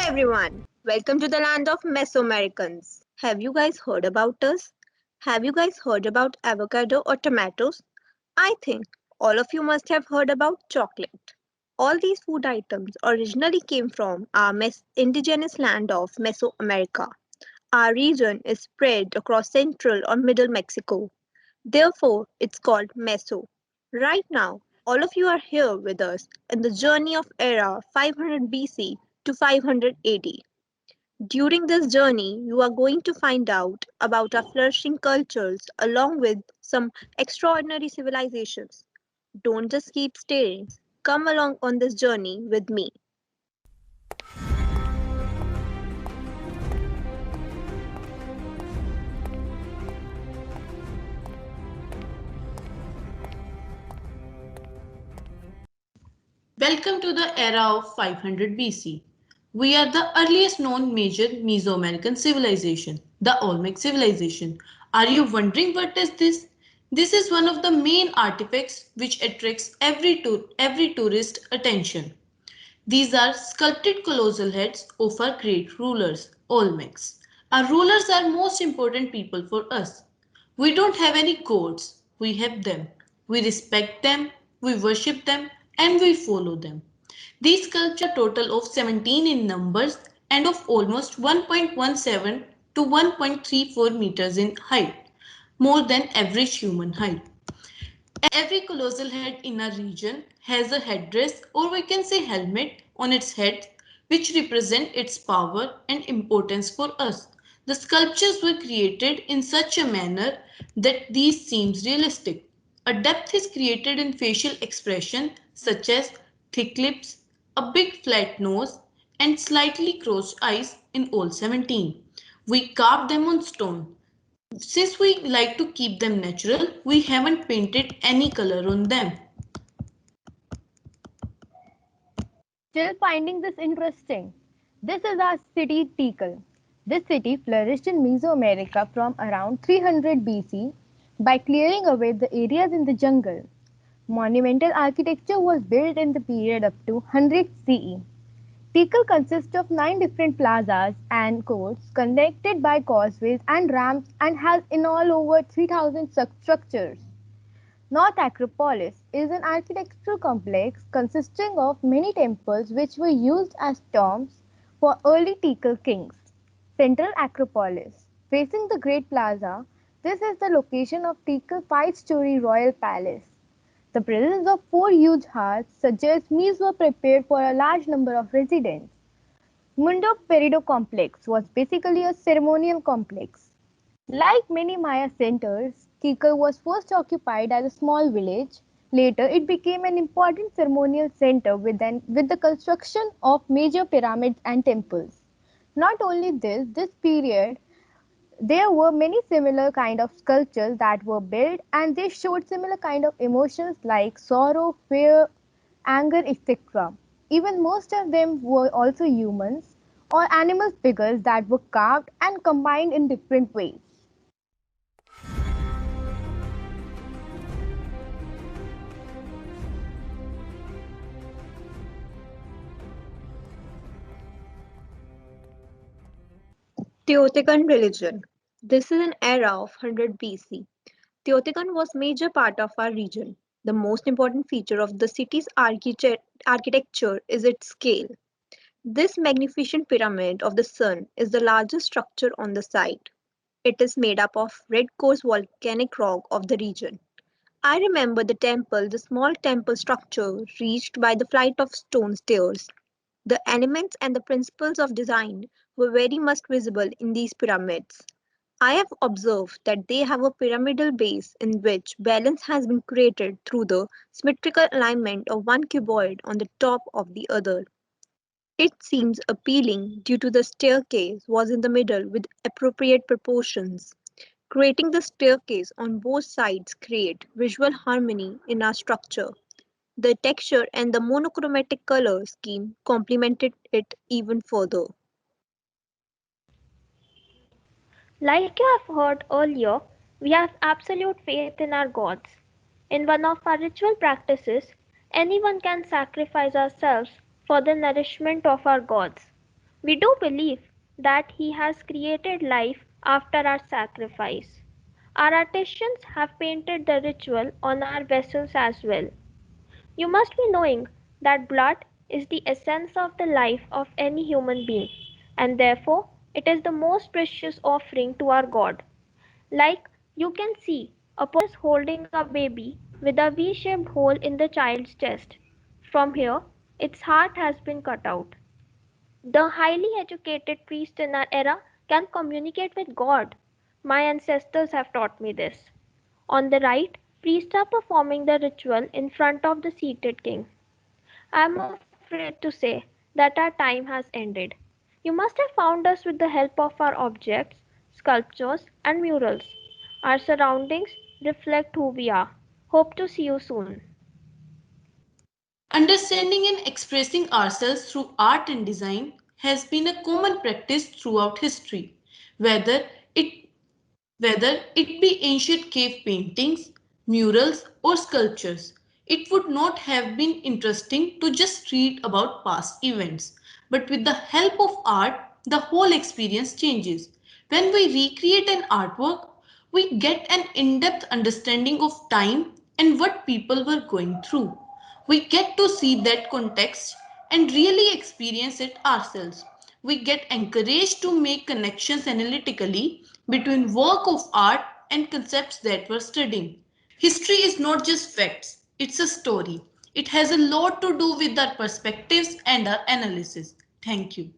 everyone, welcome to the land of Mesoamericans. Have you guys heard about us? Have you guys heard about avocado or tomatoes? I think all of you must have heard about chocolate. All these food items originally came from our indigenous land of Mesoamerica. Our region is spread across central or middle Mexico. Therefore, it's called Meso. Right now, all of you are here with us in the journey of era 500 BC to 500 AD. During this journey, you are going to find out about our flourishing cultures along with some extraordinary civilizations. Don't just keep staring. Come along on this journey with me. Welcome to the era of 500 BC. We are the earliest known major Mesoamerican civilization, the Olmec civilization. Are you wondering what is this? This is one of the main artifacts which attracts every tourist attention. These are sculpted colossal heads of our great rulers, Olmecs. Our rulers are most important people for us. We don't have any gods, we have them. We respect them, we worship them, and we follow them. These sculptures total of 17 in numbers and of almost 1.17 to 1.34 meters in height, more than average human height. Every colossal head in a region has a headdress or we can say helmet on its head which represent its power and importance for us. The sculptures were created in such a manner that these seems realistic. A depth is created in facial expression such as thick lips, a big flat nose and slightly crossed eyes in all 17. We carved them on stone. Since we like to keep them natural, we haven't painted any color on them. Still finding this interesting? This is our city Tikal. This city flourished in Mesoamerica from around 300 BC by clearing away the areas in the jungle. Monumental architecture was built in the period up to 100 CE. Tikal consists of 9 different plazas and courts connected by causeways and ramps and has in all over 3,000 structures. North Acropolis is an architectural complex consisting of many temples which were used as tombs for early Tikal kings. Central Acropolis, facing the Great Plaza, this is the location of Tikal five-story royal palace. The presence of four huge hearths suggests meals were prepared for a large number of residents. Mundo Perido complex was basically a ceremonial complex. Like many Maya centers, Tikal was first occupied as a small village. Later, it became an important ceremonial center with the construction of major pyramids and temples. Not only this period, there were many similar kind of sculptures that were built and they showed similar kind of emotions like sorrow, fear, anger, etc. Even most of them were also humans or animal figures that were carved and combined in different ways. Teotihuacan religion. This is an era of 100 BC. Teotihuacan was major part of our region. The most important feature of the city's architecture is its scale. This magnificent pyramid of the sun is the largest structure on the site. It is made up of red coarse volcanic rock of the region. I remember the small temple structure reached by the flight of stone stairs. The elements and the principles of design were very much visible in these pyramids. I have observed that they have a pyramidal base in which balance has been created through the symmetrical alignment of one cuboid on the top of the other. It seems appealing due to the staircase was in the middle with appropriate proportions. Creating the staircase on both sides create visual harmony in our structure. The texture and the monochromatic color scheme complemented it even further. Like you have heard earlier, we have absolute faith in our gods. In one of our ritual practices, anyone can sacrifice ourselves for the nourishment of our gods. We do believe that He has created life after our sacrifice. Our artisans have painted the ritual on our vessels as well. You must be knowing that blood is the essence of the life of any human being, and therefore it is the most precious offering to our God. Like you can see, a person is holding a baby with a V shaped hole in the child's chest. From here, its heart has been cut out. The highly educated priest in our era can communicate with God. My ancestors have taught me this. On the right, priests are performing the ritual in front of the seated king. I am afraid to say that our time has ended. You must have found us with the help of our objects, sculptures, and murals. Our surroundings reflect who we are. Hope to see you soon. Understanding and expressing ourselves through art and design has been a common practice throughout history, whether it whether it be ancient cave paintings, murals, or sculptures. It would not have been interesting to just read about past events, but with the help of art, the whole experience changes. When we recreate an artwork, we get an in depth understanding of time and what people were going through. We get to see that context and really experience it ourselves. We get encouraged to make connections analytically between work of art and concepts that we're studying. History is not just facts, it's a story. It has a lot to do with our perspectives and our analysis. Thank you.